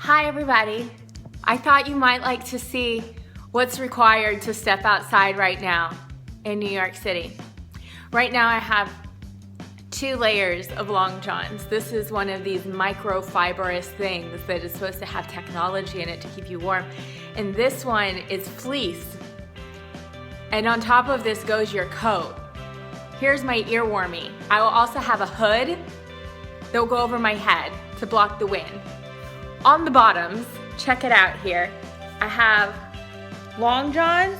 Hi everybody. I thought you might like to see what's required to step outside right now in New York City. Right now I have 2 layers of long johns. This is one of these microfibrous things that is supposed to have technology in it to keep you warm. And this one is fleece. And on top of this goes your coat. Here's my ear warmie. I will also have a hood that will go over my head to block the wind. On the bottoms, check it out here, I have long johns.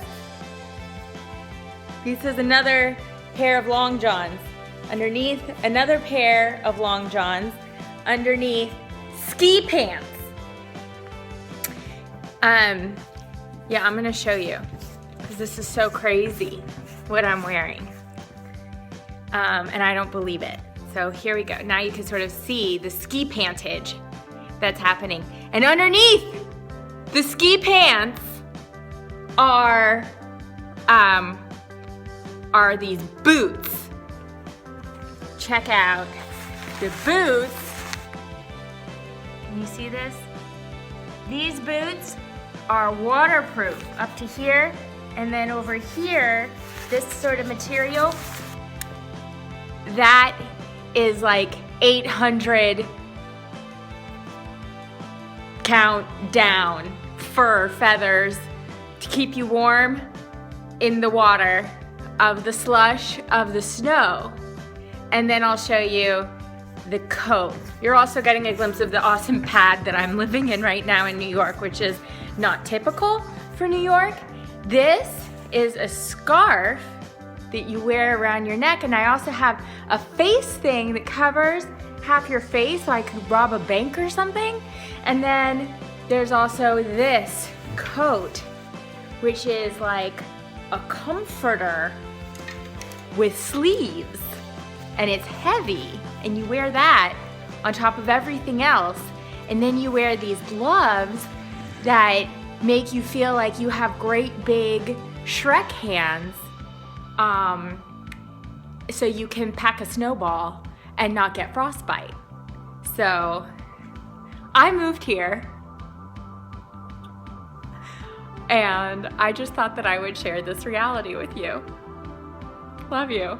This is another pair of long johns. Underneath, another pair of long johns. Underneath, ski pants. Yeah, I'm gonna show you, because this is so crazy what I'm wearing. And I don't believe it. So here we go. Now you can sort of see the ski pantage that's happening. And underneath the ski pants are these boots. Check out the boots. Can you see this? These boots are waterproof up to here, and then over here, this sort of material, that is like 800 count down fur feathers to keep you warm in the water of the slush of the snow. And then I'll show you the coat. You're also getting a glimpse of the awesome pad that I'm living in right now in New York, which is not typical for New York. This is a scarf that you wear around your neck, and I also have a face thing that covers half your face so I could rob a bank or something. And then there's also this coat, which is like a comforter with sleeves, and it's heavy, and you wear that on top of everything else. And then you wear these gloves that make you feel like you have great big Shrek hands, so you can pack a snowball and not get frostbite. So I moved here, and I just thought that I would share this reality with you. Love you.